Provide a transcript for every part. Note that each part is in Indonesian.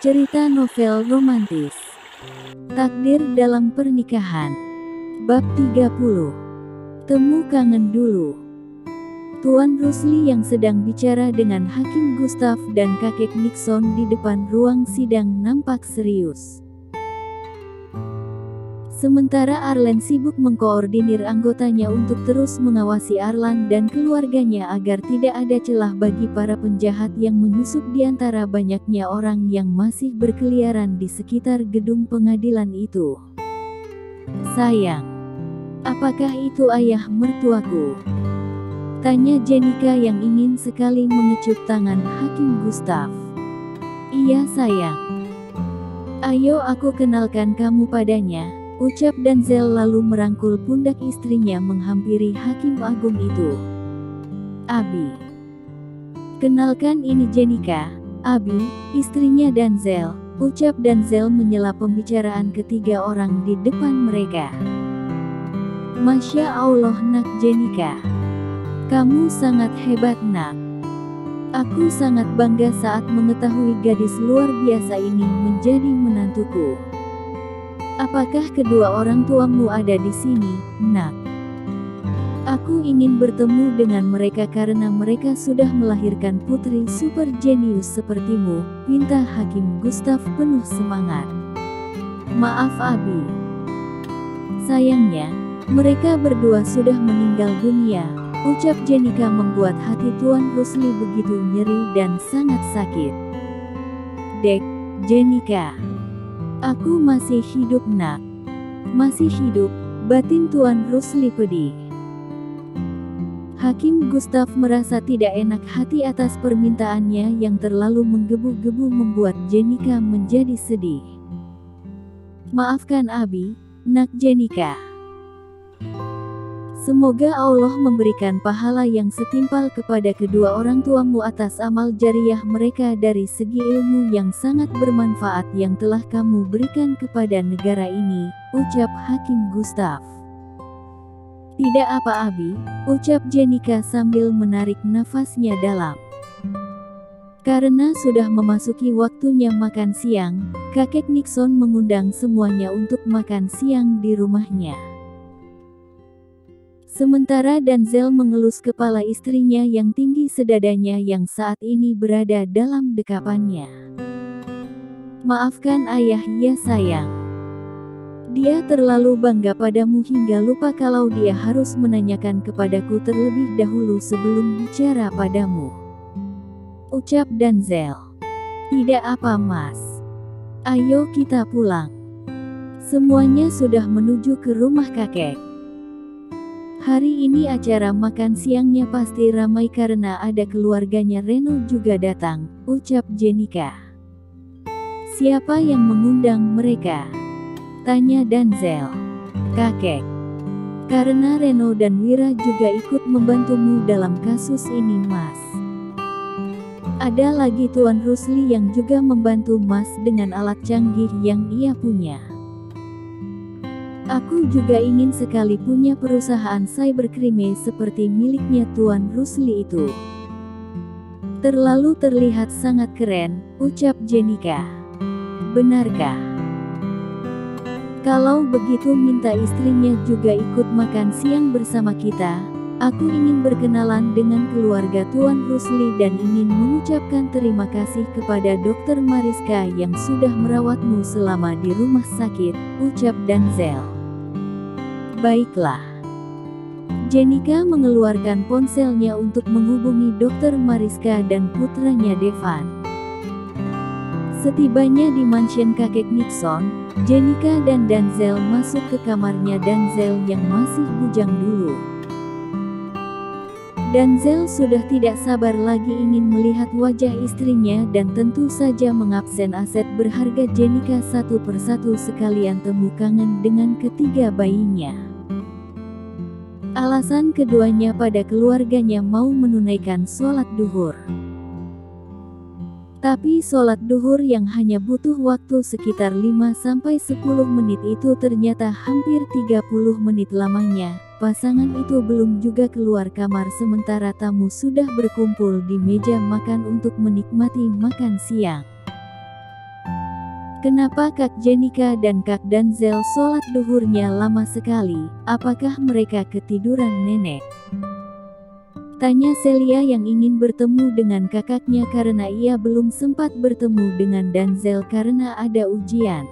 Cerita novel romantis. Takdir dalam pernikahan. Bab 30. Temu kangen dulu. Tuan Rusli yang sedang bicara dengan Hakim Gustaf dan kakek Nixon di depan ruang sidang nampak serius. Sementara Arlen sibuk mengkoordinir anggotanya untuk terus mengawasi Arlan dan keluarganya agar tidak ada celah bagi para penjahat yang menyusup di antara banyaknya orang yang masih berkeliaran di sekitar gedung pengadilan itu. "Sayang, apakah itu ayah mertuaku?" tanya Jenika yang ingin sekali mengecup tangan Hakim Gustaf. "Iya sayang. Ayo aku kenalkan kamu padanya," ucap Danzel lalu merangkul pundak istrinya menghampiri Hakim Agung itu. "Abi. Kenalkan ini Jenika, Abi, istrinya Danzel," ucap Danzel menyela pembicaraan ketiga orang di depan mereka. "Masya Allah nak Jenika. Kamu sangat hebat nak. Aku sangat bangga saat mengetahui gadis luar biasa ini menjadi menantuku. Apakah kedua orang tuamu ada di sini, nak? Aku ingin bertemu dengan mereka karena mereka sudah melahirkan putri super jenius sepertimu," pinta Hakim Gustaf penuh semangat. "Maaf Abi. Sayangnya, mereka berdua sudah meninggal dunia," ucap Jenika membuat hati Tuan Rusli begitu nyeri dan sangat sakit. "Dek, Jenika. Aku masih hidup nak." "Masih hidup," batin Tuan Rusli pedih. Hakim Gustaf merasa tidak enak hati atas permintaannya yang terlalu menggebu-gebu membuat Jenika menjadi sedih. "Maafkan Abi, nak Jenika. Semoga Allah memberikan pahala yang setimpal kepada kedua orang tuamu atas amal jariah mereka dari segi ilmu yang sangat bermanfaat yang telah kamu berikan kepada negara ini," ucap Hakim Gustaf. "Tidak apa Abi," ucap Jenika sambil menarik nafasnya dalam. Karena sudah memasuki waktunya makan siang, kakek Nixon mengundang semuanya untuk makan siang di rumahnya. Sementara Danzel mengelus kepala istrinya yang tinggi sedadanya yang saat ini berada dalam dekapannya. "Maafkan ayah ya sayang. Dia terlalu bangga padamu hingga lupa kalau dia harus menanyakan kepadaku terlebih dahulu sebelum bicara padamu," ucap Danzel. "Tidak apa mas. Ayo kita pulang." Semuanya sudah menuju ke rumah kakek. Hari ini acara makan siangnya pasti ramai karena ada keluarganya Reno juga datang, ucap Jenika. "Siapa yang mengundang mereka?" tanya Danzel. "Kakek. Karena Reno dan Wira juga ikut membantumu dalam kasus ini mas. Ada lagi Tuan Rusli yang juga membantu mas dengan alat canggih yang ia punya. Aku juga ingin sekali punya perusahaan cybercrime seperti miliknya Tuan Rusli itu. Terlalu terlihat sangat keren," ucap Jenika. "Benarkah? Kalau begitu minta istrinya juga ikut makan siang bersama kita. Aku ingin berkenalan dengan keluarga Tuan Rusli dan ingin mengucapkan terima kasih kepada Dr. Mariska yang sudah merawatmu selama di rumah sakit," ucap Danzel. "Baiklah." Jenika mengeluarkan ponselnya untuk menghubungi Dr. Mariska dan putranya Devan. Setibanya di mansion kakek Nixon, Jenika dan Danzel masuk ke kamarnya Danzel yang masih bujang dulu. Danzel sudah tidak sabar lagi ingin melihat wajah istrinya dan tentu saja mengabsen aset berharga Jenika satu persatu sekalian temu kangen dengan ketiga bayinya. Alasan keduanya pada keluarganya mau menunaikan sholat duhur. Tapi sholat duhur yang hanya butuh waktu sekitar 5-10 menit itu ternyata hampir 30 menit lamanya. Pasangan itu belum juga keluar kamar sementara tamu sudah berkumpul di meja makan untuk menikmati makan siang. Kenapa Kak Jenika dan Kak Danzel sholat duhurnya lama sekali? Apakah mereka ketiduran nenek? Tanya Celia yang ingin bertemu dengan kakaknya karena ia belum sempat bertemu dengan Danzel karena ada ujian.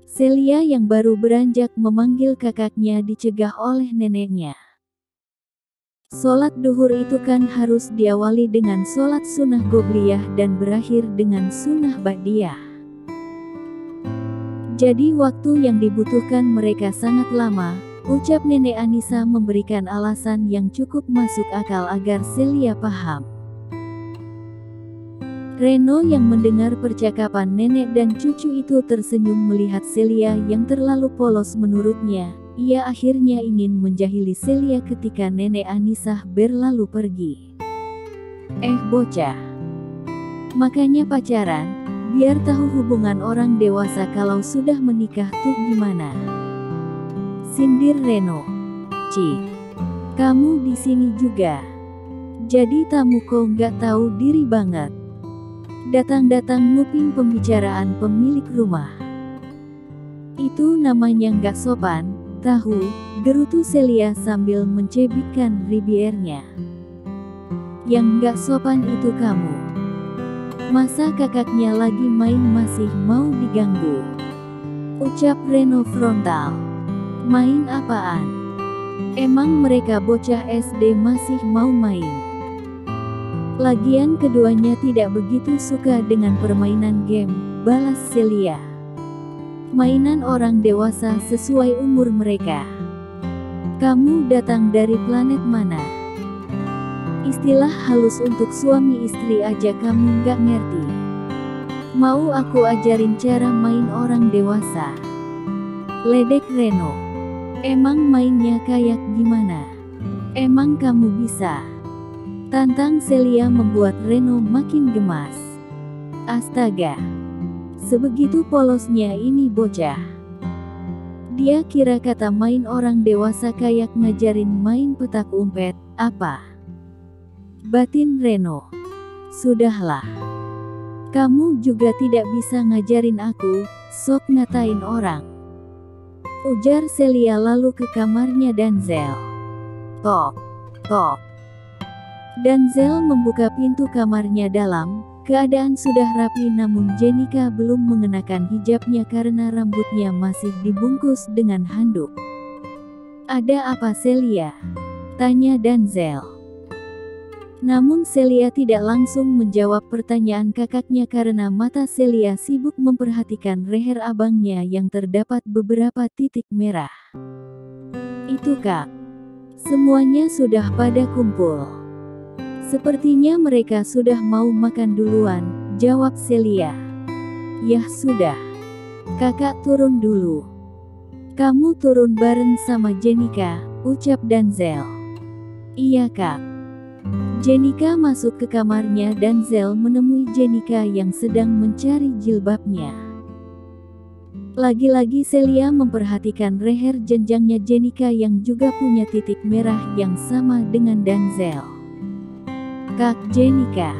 Celia yang baru beranjak memanggil kakaknya dicegah oleh neneknya. Sholat duhur itu kan harus diawali dengan sholat sunnah qobliyah dan berakhir dengan sunnah ba'diyah. Jadi waktu yang dibutuhkan mereka sangat lama, ucap Nenek Anissa memberikan alasan yang cukup masuk akal agar Celia paham. Reno yang mendengar percakapan nenek dan cucu itu tersenyum melihat Celia yang terlalu polos menurutnya. Ia akhirnya ingin menjahili Celia ketika Nenek Anissa berlalu pergi. Bocah. Makanya pacaran, biar tahu hubungan orang dewasa kalau sudah menikah tuh gimana. Sindir Reno. Kamu di sini juga. Jadi tamu kok nggak tahu diri banget. Datang-datang nguping pembicaraan pemilik rumah. Itu namanya nggak sopan. Tahu, gerutu Celia sambil mencebitkan ribiernya. Yang nggak sopan itu kamu. Masa kakaknya lagi main masih mau diganggu? Ucap Reno frontal. Main apaan? Emang mereka bocah SD masih mau main? Lagian keduanya tidak begitu suka dengan permainan game, balas Celia. Mainan orang dewasa sesuai umur mereka. Kamu datang dari planet mana? Istilah halus untuk suami istri aja kamu nggak ngerti. Mau aku ajarin cara main orang dewasa? Ledek Reno. Emang mainnya kayak gimana? Emang kamu bisa? Tantang Celia membuat Reno makin gemas. Astaga. Sebegitu polosnya ini bocah. Dia kira kata main orang dewasa kayak ngajarin main petak umpet, apa? Batin Reno. Sudahlah. Kamu juga tidak bisa ngajarin aku, sok ngatain orang. Ujar Celia lalu ke kamarnya Danzel. Tok, tok. Danzel membuka pintu kamarnya dalam. Keadaan sudah rapi namun Jenika belum mengenakan hijabnya karena rambutnya masih dibungkus dengan handuk. Ada apa Celia? Tanya Danzel. Namun Celia tidak langsung menjawab pertanyaan kakaknya karena mata Celia sibuk memperhatikan leher abangnya yang terdapat beberapa titik merah. Itu Kak. Semuanya sudah pada kumpul. Sepertinya mereka sudah mau makan duluan, jawab Celia. Yah sudah. Kakak turun dulu. Kamu turun bareng sama Jenika, ucap Danzel. Iya Kak. Jenika masuk ke kamarnya. Danzel menemui Jenika yang sedang mencari jilbabnya. Lagi-lagi Celia memperhatikan leher jenjangnya Jenika yang juga punya titik merah yang sama dengan Danzel. Kak Jenika.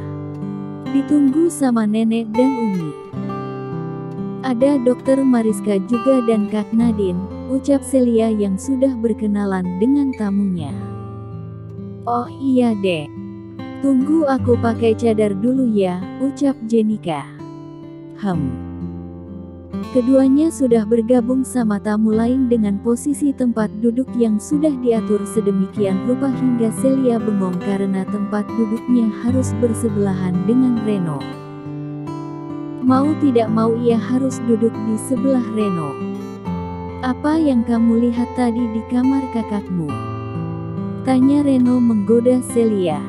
Ditunggu sama nenek dan Umi. Ada Dokter Mariska juga dan Kak Nadine, ucap Celia yang sudah berkenalan dengan tamunya. Oh iya dek. Tunggu aku pakai cadar dulu ya, ucap Jenika. Keduanya sudah bergabung sama tamu lain dengan posisi tempat duduk yang sudah diatur sedemikian rupa hingga Celia bengong karena tempat duduknya harus bersebelahan dengan Reno. Mau tidak mau ia harus duduk di sebelah Reno. Apa yang kamu lihat tadi di kamar kakakmu? Tanya Reno menggoda Celia.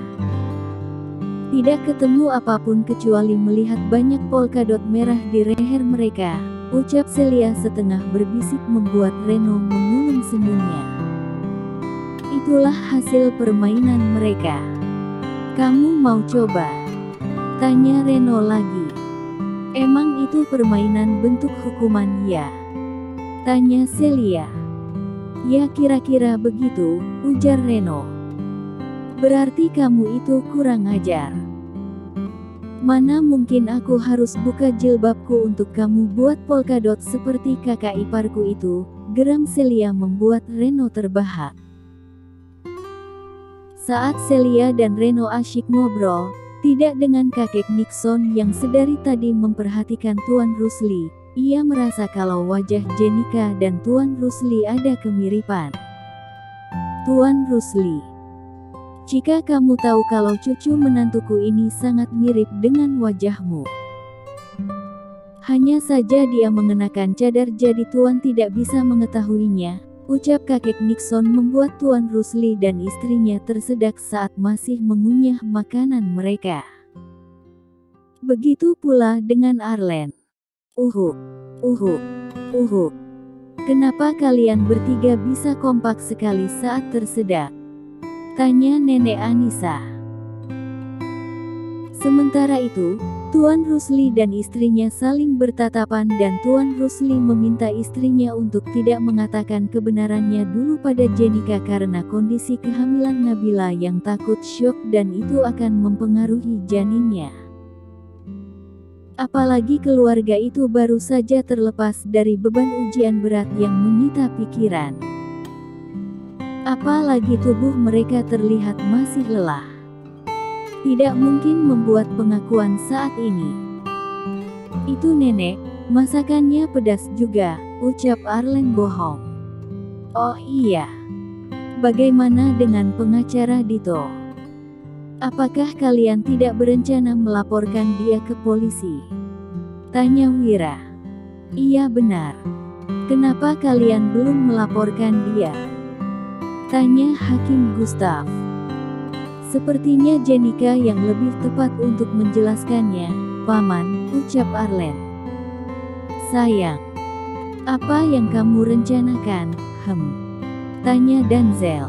Tidak ketemu apapun kecuali melihat banyak polkadot merah di leher mereka, ucap Celia setengah berbisik membuat Reno mengulum senyumnya. Itulah hasil permainan mereka. Kamu mau coba? Tanya Reno lagi. Emang itu permainan bentuk hukuman ya? Tanya Celia. Ya kira-kira begitu, ujar Reno. Berarti kamu itu kurang ajar. Mana mungkin aku harus buka jilbabku untuk kamu buat polkadot seperti kakak iparku itu, geram Celia membuat Reno terbahak. Saat Celia dan Reno asyik ngobrol, tidak dengan kakek Nixon yang sedari tadi memperhatikan Tuan Rusli, ia merasa kalau wajah Jenika dan Tuan Rusli ada kemiripan. Tuan Rusli, jika kamu tahu kalau cucu menantuku ini sangat mirip dengan wajahmu. Hanya saja dia mengenakan cadar jadi Tuan tidak bisa mengetahuinya, ucap kakek Nixon membuat Tuan Rusli dan istrinya tersedak saat masih mengunyah makanan mereka. Begitu pula dengan Arlen. Uhuk, uhuk, uhuk. Kenapa kalian bertiga bisa kompak sekali saat tersedak? Tanya Nenek Anissa. Sementara itu, Tuan Rusli dan istrinya saling bertatapan dan Tuan Rusli meminta istrinya untuk tidak mengatakan kebenarannya dulu pada Jenika karena kondisi kehamilan Nabila yang takut syok dan itu akan mempengaruhi janinnya. Apalagi keluarga itu baru saja terlepas dari beban ujian berat yang menyita pikiran. Apalagi tubuh mereka terlihat masih lelah. Tidak mungkin membuat pengakuan saat ini. Itu nenek, masakannya pedas juga, ucap Arlen bohong. Oh iya. Bagaimana dengan pengacara Dito? Apakah kalian tidak berencana melaporkan dia ke polisi? Tanya Wira. Iya benar. Kenapa kalian belum melaporkan dia? Tanya Hakim Gustav. Sepertinya Jenika yang lebih tepat untuk menjelaskannya, Paman, ucap Arlen. Sayang, apa yang kamu rencanakan, Tanya Danzel.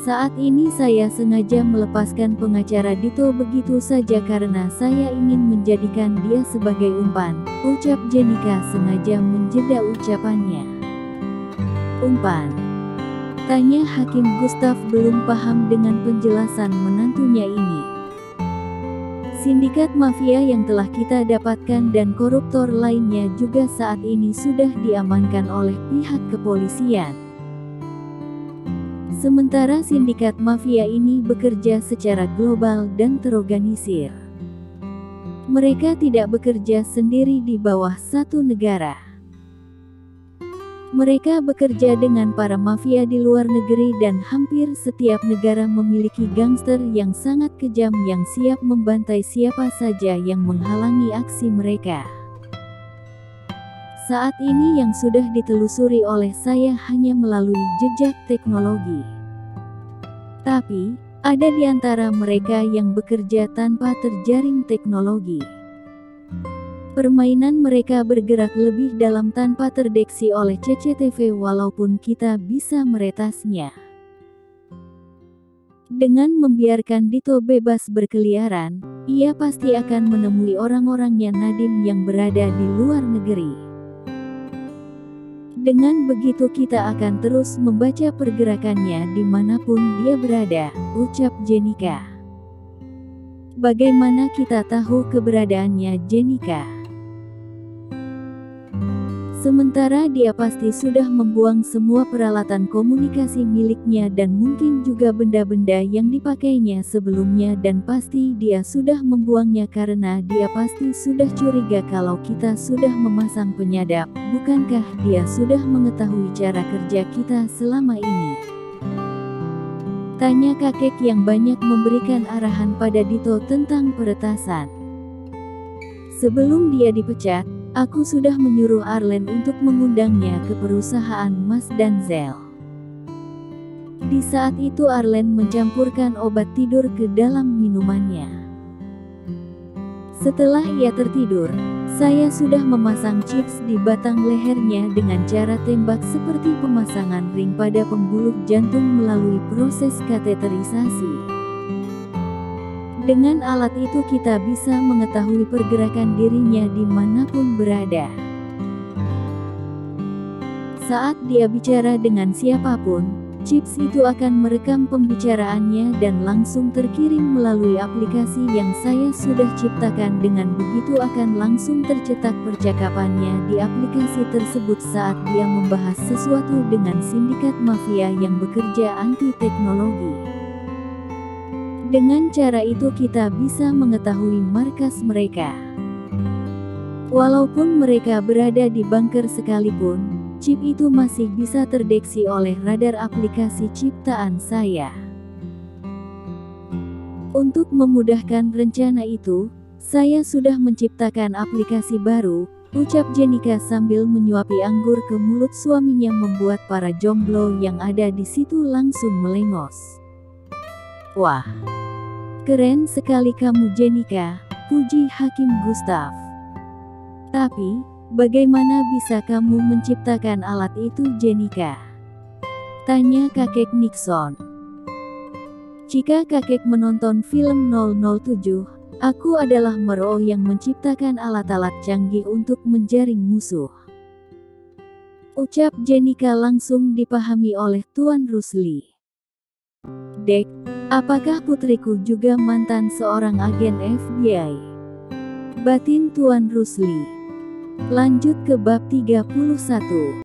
Saat ini saya sengaja melepaskan pengacara Dito begitu saja karena saya ingin menjadikan dia sebagai umpan, ucap Jenika sengaja menjeda ucapannya. Umpan? Tanya Hakim Gustav belum paham dengan penjelasan menantunya ini. Sindikat mafia yang telah kita dapatkan dan koruptor lainnya juga saat ini sudah diamankan oleh pihak kepolisian. Sementara sindikat mafia ini bekerja secara global dan terorganisir. Mereka tidak bekerja sendiri di bawah satu negara. Mereka bekerja dengan para mafia di luar negeri dan hampir setiap negara memiliki gangster yang sangat kejam yang siap membantai siapa saja yang menghalangi aksi mereka. Saat ini yang sudah ditelusuri oleh saya hanya melalui jejak teknologi. Tapi, ada di antara mereka yang bekerja tanpa terjaring teknologi. Permainan mereka bergerak lebih dalam tanpa terdeteksi oleh CCTV walaupun kita bisa meretasnya. Dengan membiarkan Dito bebas berkeliaran, ia pasti akan menemui orang-orangnya Nadim yang berada di luar negeri. Dengan begitu kita akan terus membaca pergerakannya dimanapun dia berada, ucap Jenika. Bagaimana kita tahu keberadaannya Jenika? Sementara dia pasti sudah membuang semua peralatan komunikasi miliknya dan mungkin juga benda-benda yang dipakainya sebelumnya dan pasti dia sudah membuangnya karena dia pasti sudah curiga kalau kita sudah memasang penyadap, bukankah dia sudah mengetahui cara kerja kita selama ini? Tanya kakek yang banyak memberikan arahan pada Dito tentang peretasan. Sebelum dia dipecat, aku sudah menyuruh Arlen untuk mengundangnya ke perusahaan Mas Danzel. Di saat itu Arlen mencampurkan obat tidur ke dalam minumannya. Setelah ia tertidur, saya sudah memasang chips di batang lehernya dengan cara tembak seperti pemasangan ring pada pembuluh jantung melalui proses kateterisasi. Dengan alat itu kita bisa mengetahui pergerakan dirinya dimanapun berada. Saat dia bicara dengan siapapun, Chips itu akan merekam pembicaraannya dan langsung terkirim melalui aplikasi yang saya sudah ciptakan. Dengan begitu akan langsung tercetak percakapannya di aplikasi tersebut saat dia membahas sesuatu dengan sindikat mafia yang bekerja anti teknologi. Dengan cara itu kita bisa mengetahui markas mereka. Walaupun mereka berada di bunker sekalipun, chip itu masih bisa terdeteksi oleh radar aplikasi ciptaan saya. Untuk memudahkan rencana itu, saya sudah menciptakan aplikasi baru, ucap Jenika sambil menyuapi anggur ke mulut suaminya membuat para jomblo yang ada di situ langsung melengos. Wah, keren sekali kamu Jenika, puji Hakim Gustaf. Tapi, bagaimana bisa kamu menciptakan alat itu Jenika? Tanya kakek Nixon. Jika kakek menonton film 007, aku adalah Mero yang menciptakan alat-alat canggih untuk menjaring musuh. Ucap Jenika langsung dipahami oleh Tuan Rusli. Dek, apakah putriku juga mantan seorang agen FBI? Batin Tuan Rusli. Lanjut ke bab 31.